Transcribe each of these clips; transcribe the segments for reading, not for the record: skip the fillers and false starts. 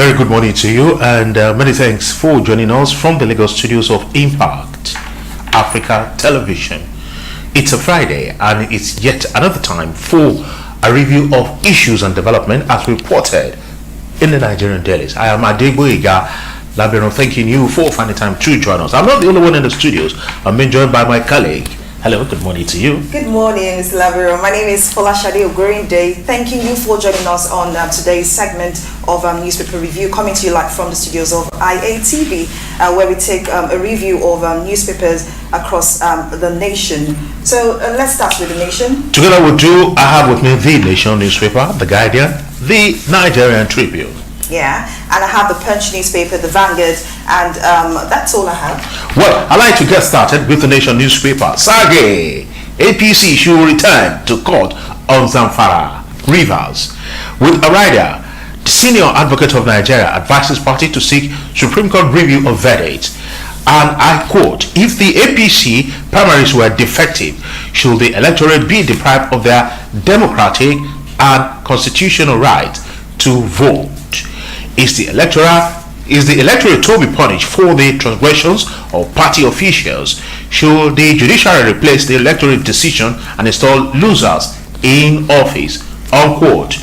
very good morning to you, and many thanks for joining us from the Lagos studios of Impact Africa Television. It's a Friday, and it's yet another time for a review of issues and development as reported in the Nigerian dailies. I am Adegboyega Labiron, thanking you for finding time to join us. I'm not the only one in the studios. I'm being joined by my colleague. Hello, good morning to you. Good morning, Mr. Labiron. My name is Folashade Ogorinde. Thanking you for joining us on today's segment of newspaper review, coming to you live from the studios of IATV, where we take a review of newspapers across the nation. So let's start with the Nation. Together with you, I have with me the Nation newspaper, the Guardian, the Nigerian Tribune. Yeah, and I have the Punch newspaper, the Vanguard, and that's all I have. Well, I'd like to get started with the Nation newspaper. Sage, APC should return to court on Zamfara, Rivers. With a rider, the senior advocate of Nigeria advises party to seek Supreme Court review of verdict. And I quote, if the APC primaries were defective, should the electorate be deprived of their democratic and constitutional right to vote? Is the electorate to be punished for the transgressions of party officials? Should the judiciary replace the electorate decision and install losers in office? Unquote.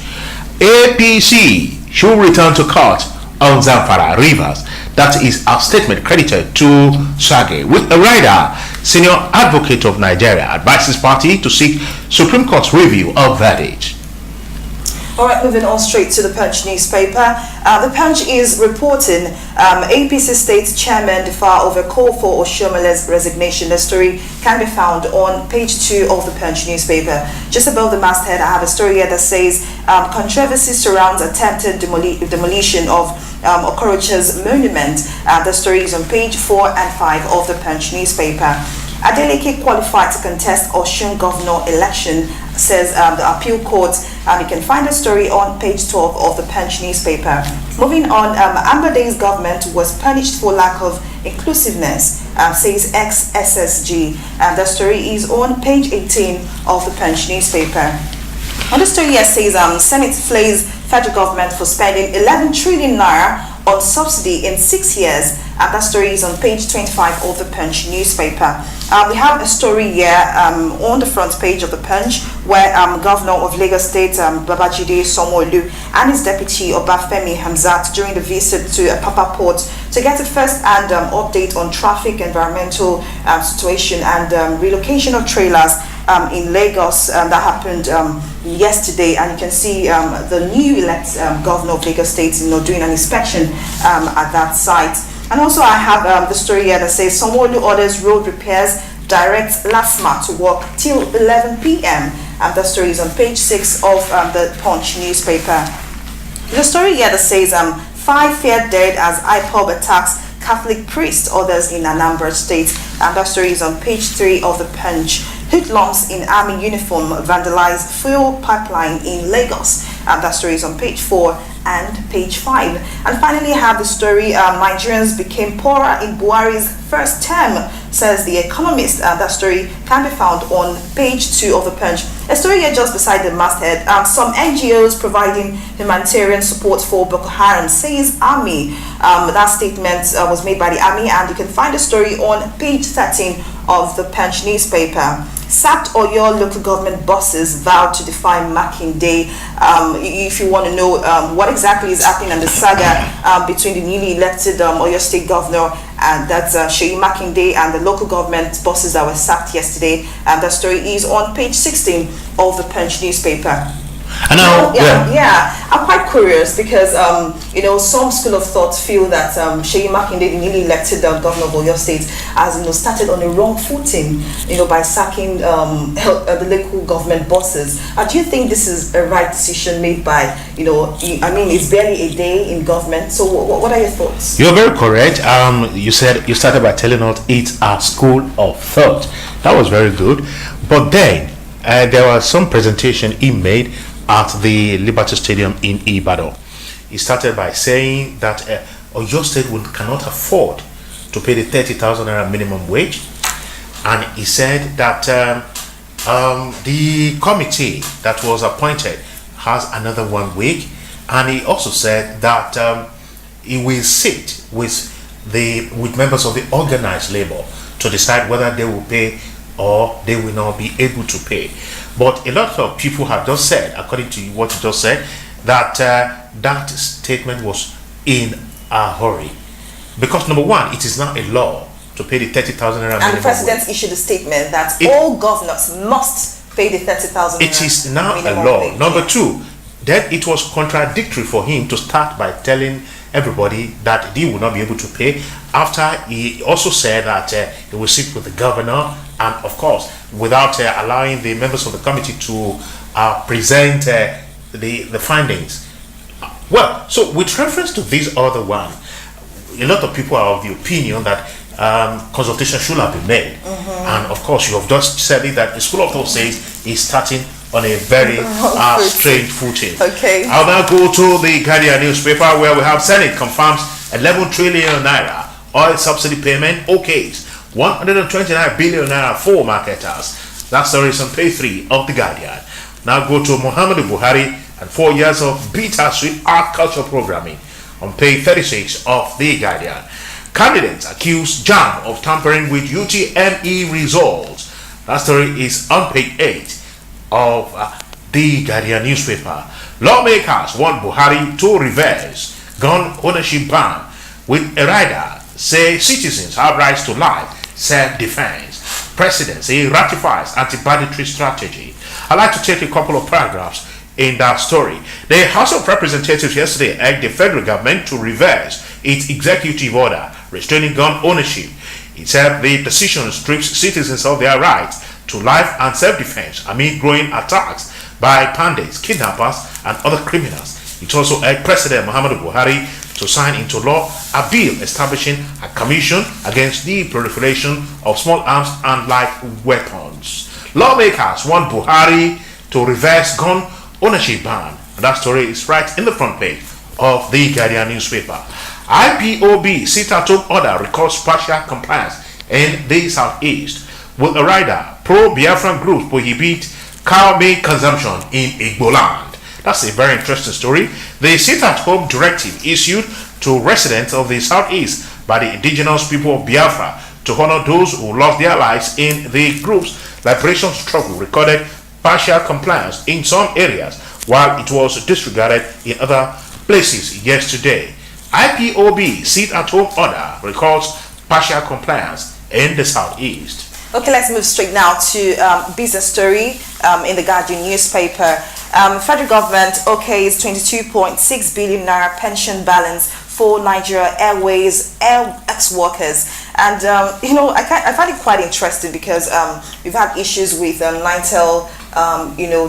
APC should return to court on Zamfara, Rivers. That is a statement credited to Sage. With a rider, senior advocate of Nigeria advises party to seek Supreme Court's review of verdict. All right, moving on straight to the Punch newspaper. The Punch is reporting APC State Chairman defer over call for Oshomele's resignation. The story can be found on page 2 of the Punch newspaper. Just above the masthead, I have a story here that says controversy surrounds attempted demolition of Okorocha's monument. The story is on page 4 and 5 of the Punch newspaper. Adeleke qualified to contest Osun governor election, says the appeal court. You can find the story on page 12 of the Punch newspaper. Moving on, Ambade's government was punished for lack of inclusiveness, says ex-SSG. The story is on page 18 of the Punch newspaper. On the story here says Senate flays federal government for spending 11 trillion naira on subsidy in 6 years. That story is on page 25 of the Punch newspaper. We have a story here on the front page of the Punch where Governor of Lagos State, Babajide Sanwo-Olu, and his deputy, Obafemi Hamzat, during the visit to Apapa Port to get a first-hand update on traffic, environmental situation, and relocation of trailers in Lagos. That happened yesterday, and you can see the new elect governor of Lagos State doing an inspection at that site. And also I have the story here that says Sanwo-Olu orders road repairs, direct LASMA to work till 11 p.m. And the story is on page 6 of the Punch newspaper. The story here that says 5 feared dead as IPOB attacks Catholic priest, others in Anambra State. And that story is on page 3 of the Punch. Hoodlums in army uniform vandalize fuel pipeline in Lagos. And that story is on page 4 and page 5. And finally, I have the story Nigerians became poorer in Buhari's first term, says The Economist. That story can be found on page 2 of the Punch. A story here just beside the masthead. Some NGOs providing humanitarian support for Boko Haram, says Army. That statement was made by the Army, and you can find the story on page 13 of the Punch newspaper. Sacked Oyo local government bosses vowed to defy Makinde. If you want to know what exactly is happening in the saga between the newly elected Oyo State governor, and that's Seyi Makinde, and the local government bosses that were sacked yesterday, the story is on page 16 of the Punch newspaper. And now, I'm quite curious because some school of thought feel that Seyi Makinde, the newly elected governor of Oyo State, has started on a wrong footing, by sacking the local government bosses. Do you think this is a right decision made by, it's barely a day in government? So what are your thoughts? You're very correct. You started by telling us it's a school of thought. That was very good. But then there was some presentation he made at the Liberty Stadium in Ibadan. He started by saying that Oyo State cannot afford to pay the 30,000 naira minimum wage, and he said that the committee that was appointed has another 1 week, and he also said that he will sit with members of the organized labor to decide whether they will pay or they will not be able to pay. But a lot of people have just said, according to what you just said, that that statement was in a hurry. Because number one, it is now a law to pay the 30,000 naira. And the president issued a statement that all governors must pay the 30,000 naira. It is now a law. Number two, then it was contradictory for him to start by telling everybody that he will not be able to pay, after he also said that he will sit with the governor, and of course without allowing the members of the committee to present the findings. Well, so with reference to this other one, a lot of people are of the opinion that consultation should have been made, and of course you have just said it, that the School of Thought says is starting on a very strange footing. Okay. I'll now go to the Guardian newspaper, where we have Senate confirms 11 trillion naira oil subsidy payment. Okay, 129 billion naira for marketers. That story is on page 3 of the Guardian. Now go to Muhammadu Buhari and 4 years of bittersweet art culture programming on page 36 of the Guardian. Candidates accuse JAMB of tampering with UTME results. That story is on page 8 of the Guardian newspaper. Lawmakers want Buhari to reverse gun ownership ban, with a rider say citizens have rights to life, self-defense. Presidency ratifies anti-banditry strategy. I'd like to take a couple of paragraphs in that story. The House of Representatives yesterday urged the federal government to reverse its executive order restraining gun ownership. It said the decision strips citizens of their rights to life and self-defense amid growing attacks by bandits, kidnappers, and other criminals. It also urged President Muhammadu Buhari to sign into law a bill establishing a commission against the proliferation of small arms and light weapons. Lawmakers want Buhari to reverse gun ownership ban, and that story is right in the front page of the Guardian newspaper. IPOB sit-at-home order records partial compliance in the southeast, with a rider pro-Biafran groups prohibit cow meat consumption in Igboland. That's a very interesting story. The sit-at-home directive issued to residents of the southeast by the indigenous people of Biafra to honor those who lost their lives in the group's liberation struggle recorded partial compliance in some areas, while it was disregarded in other places yesterday. IPOB sit-at-home order records partial compliance in the southeast. Okay, let's move straight now to business story in the Guardian newspaper. Federal government okays 22.6 billion naira pension balance for Nigeria Airways ex-workers. And, I find it quite interesting because we've had issues with Nitel,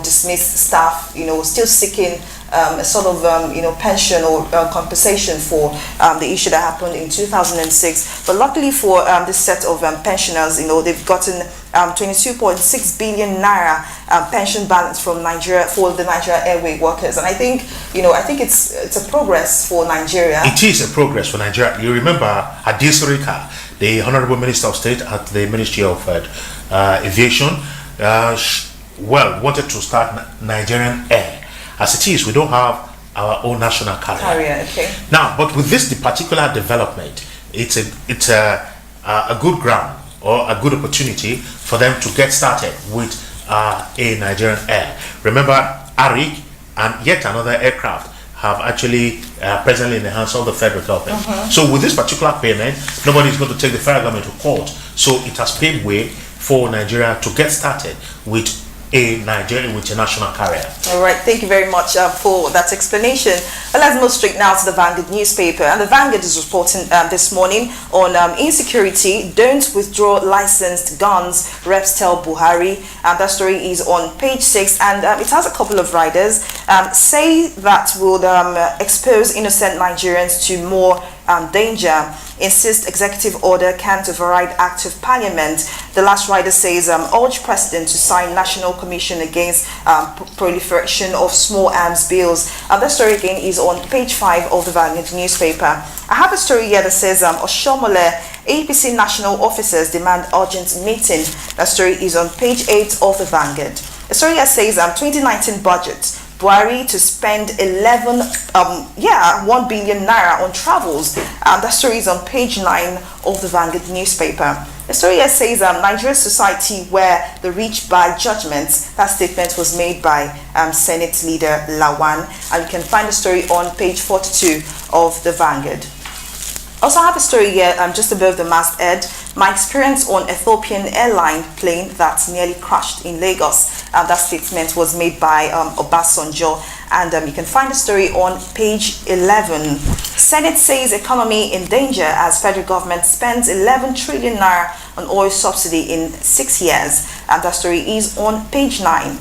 dismissed staff, still seeking a sort of, pension or compensation for the issue that happened in 2006. But luckily for this set of pensioners, they've gotten 22.6 billion naira pension balance from Nigeria for the Nigeria Airway workers. And I think it's a progress for Nigeria. It is a progress for Nigeria. You remember Adis Rika, the Honorable Minister of State at the Ministry of Aviation, wanted to start Nigerian Air. As it is, we don't have our own national carrier. Okay. Now, but with this particular development, it's a good ground or a good opportunity for them to get started with a Nigerian Air. Remember, Arik and yet another aircraft have actually presently in the hands of the federal government. So with this particular payment, nobody is going to take the federal government to court. So it has paved way for Nigeria to get started with a national carrier. All right, thank you very much for that explanation. But let's move straight now to the Vanguard newspaper. And the Vanguard is reporting this morning on insecurity. Don't withdraw licensed guns, reps tell Buhari. And that story is on page 6, and it has a couple of riders say that would expose innocent Nigerians to more danger. Insist executive order can't override act of parliament. The last rider says urge president to sign national commission against proliferation of small arms bills. That story again is on page 5 of the Vanguard newspaper. I have a story here that says Oshomole APC national officers demand urgent meeting. That story is on page 8 of the Vanguard. The story here says 2019 budget Buhari to spend 1 billion naira on travels. That story is on page 9 of the Vanguard newspaper. The story here says Nigeria's society where the rich buy judgments. That statement was made by Senate leader Lawan, and you can find the story on page 42 of the Vanguard. Also, I have a story here just above the masthead. My experience on Ethiopian airline plane that nearly crashed in Lagos. That statement was made by Obasanjo, and you can find the story on page 11. Senate says economy in danger as federal government spends 11 trillion naira on oil subsidy in 6 years. And that story is on page 9.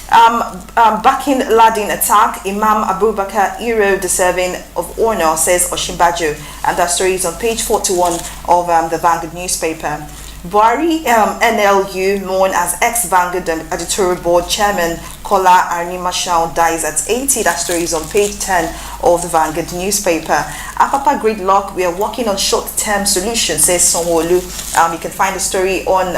Backing Ladin attack, Imam Abubakar hero deserving of honor, says Osinbajo, and that story is on page 41 of the Vanguard newspaper. Buhari NLU, known as ex-Vanguard editorial board chairman Kola Arnimashaw, dies at 80. That story is on page 10 of the Vanguard newspaper. Apapa gridlock, we are working on short-term solutions, says Sanwo-Olu. You can find the story on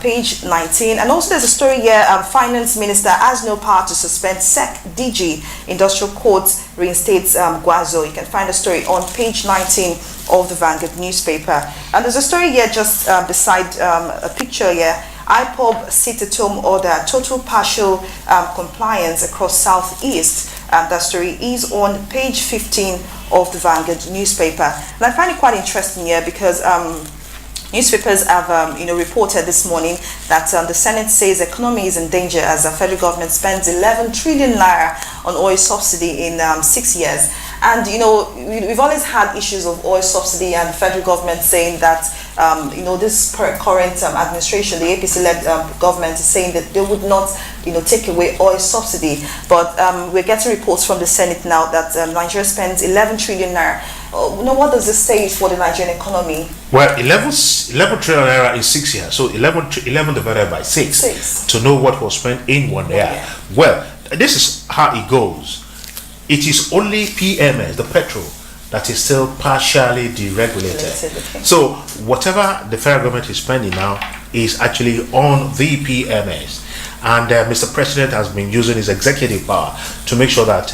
page 19, and also there's a story here. Finance Minister has no power to suspend SEC DG. Industrial Courts reinstates Guazo. You can find the story on page 19 of the Vanguard newspaper. And there's a story here just beside a picture here. IPOB sit-at-home order, total partial compliance across Southeast. That story is on page 15 of the Vanguard newspaper. And I find it quite interesting here because newspapers have reported this morning that the Senate says economy is in danger as the federal government spends 11 trillion naira on oil subsidy in 6 years. And we've always had issues of oil subsidy, and the federal government saying that this current administration, the APC-led government, is saying that they would not take away oil subsidy. But we're getting reports from the Senate now that Nigeria spends 11 trillion naira. What does this say for the Nigerian economy? Well, 11 trillion naira in 6 years, so 11 divided by 6 to know what was spent in 1 year. Yeah. Well, this is how it goes. It is only PMS, the petrol, that is still partially deregulated. Okay. So whatever the federal government is spending now is actually on the PMS. And Mr. President has been using his executive power to make sure that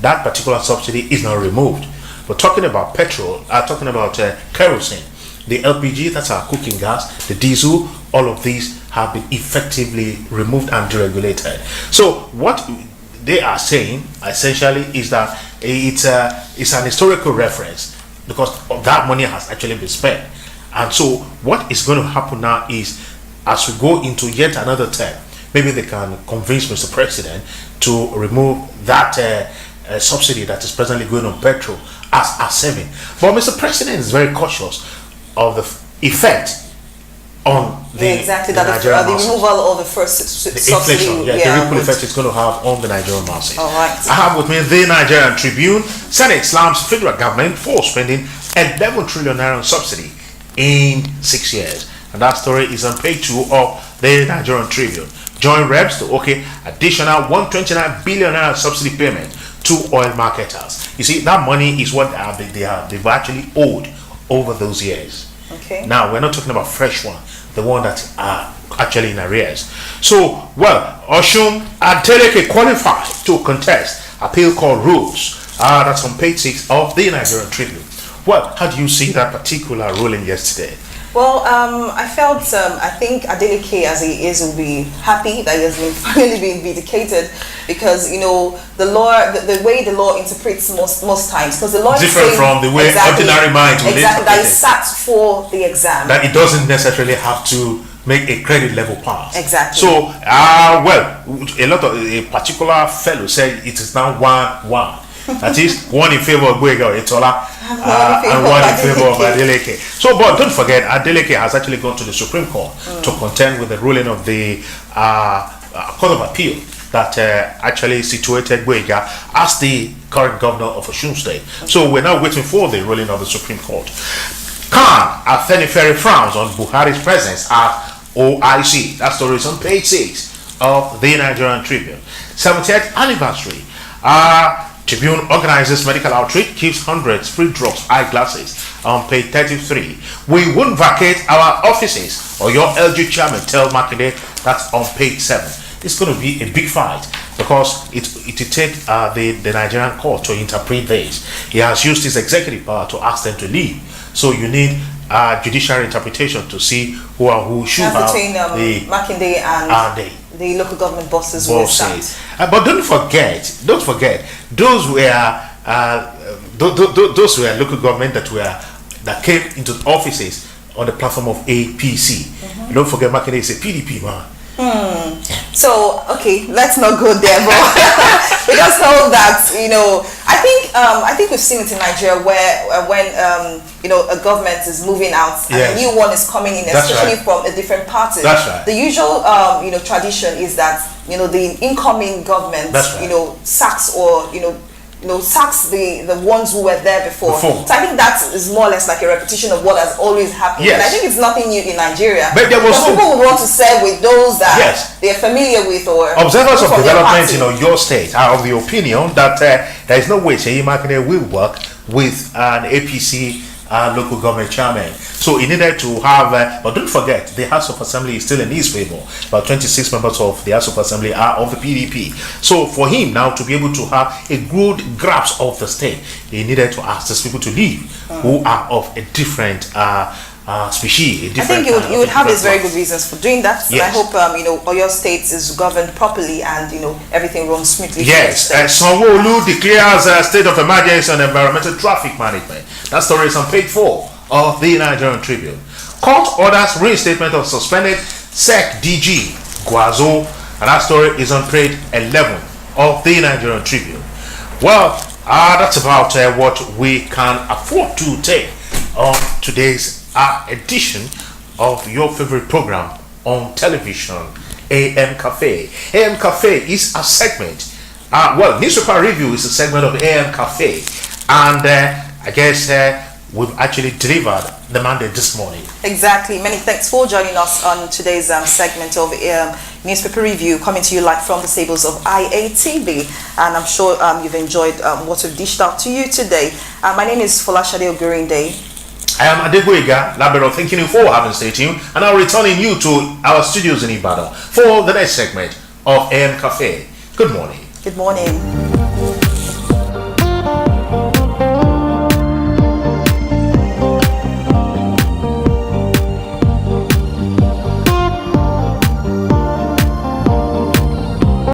that particular subsidy is not removed. But talking about petrol, talking about kerosene, the LPG, that's our cooking gas, the diesel, all of these have been effectively removed and deregulated. So what they are saying essentially is that it's an historical reference because that money has actually been spent. And so what is going to happen now is, as we go into yet another term, maybe they can convince Mr. President to remove that subsidy that is presently going on petrol as a saving. But Mr. President is very cautious of the effect on the removal of the first subsidy. Inflation, the ripple effect it's going to have on the Nigerian masses. All right. I have with me the Nigerian Tribune. Senate slams federal government for spending 11 trillion naira on subsidy in 6 years. And that story is on page 2 of the Nigerian Tribune. Joint reps to additional 129 billion naira subsidy payment to oil marketers. You see, that money is what they've actually owed over those years. Okay. Now, we're not talking about fresh one, the one that are actually in arrears. So, Oshun Adeleke qualified to contest appeal court rules. That's on page 6 of the Nigerian Tribune. Well, how do you see that particular ruling yesterday? Well, I think Adeleke, as he is, will be happy that he has finally been vindicated, because the law, the way the law interprets most times, because the law different from the way ordinary minds will interpret that is sat for the exam, that it doesn't necessarily have to make a credit level pass. Exactly. So, a particular fellow said it is now 1-1. That is one in favor of Boyega Etola and one in favor of Adeleke. So, but don't forget, Adeleke has actually gone to the Supreme Court to contend with the ruling of the Court of Appeal that actually situated Boyega as the current governor of Osun State. So we're now waiting for the ruling of the Supreme Court. Khan Afenifere frowns on Buhari's presence at OIC. That story is on page 6 of the Nigerian Tribune. 70th anniversary. Tribune organizes medical outreach, gives hundreds free drugs, eyeglasses on page 33. We won't vacate our offices, or your LG chairman tells Makinde. That's on page 7. it's going to be a big fight because it will take the Nigerian court to interpret this. He has used his executive power to ask them to leave. So you need judicial interpretation to see who should have between the Makinde and the local government bosses. But don't forget, those were those were local government that came into offices on the platform of APC. Don't forget, Makinde is a PDP man. So okay, let's not go there, but we just hope that I think we've seen it in Nigeria where when a government is moving out and a new one is coming in, especially from a different party. That's right. The usual tradition is that the incoming government sacks or sacks the ones who were there before. So I think that is more or less like a repetition of what has always happened. Yes. And I think it's nothing new in Nigeria. But there was people would want to serve with those that they're familiar with or observers of development in your state are of the opinion that there is no way Seyi Makinde will work with an APC local government chairman. So he needed to have, but don't forget, the House of Assembly is still in his favor. About 26 members of the House of Assembly are of the PDP. So for him now to be able to have a good grasp of the state, he needed to ask these people to leave who are of a different species. I think you would have his very good reasons for doing that. Yes. And I hope Oyo State is governed properly and everything runs smoothly. Yes, Sanwo-Olu declares a state of emergency on environmental traffic management. That story is on page 4 of the Nigerian Tribune. Court orders reinstatement of suspended SEC DG Guazo, and that story is on page 11 of the Nigerian Tribune. Well, that's about what we can afford to take on today's edition of your favorite program on television, AM Cafe. AM Cafe is a segment. Newspaper review is a segment of AM Cafe, and I guess we've actually delivered the mandate this morning. Exactly. Many thanks for joining us on today's segment of newspaper review, coming to you live from the stables of IATV, and I'm sure you've enjoyed what we've dished out to you today. My name is Folashade Ogurinde. I am Adegboyega Labero, thanking you for having stayed tuned, and I'm returning you to our studios in Ibadan for the next segment of AM Cafe. Good morning. Good morning.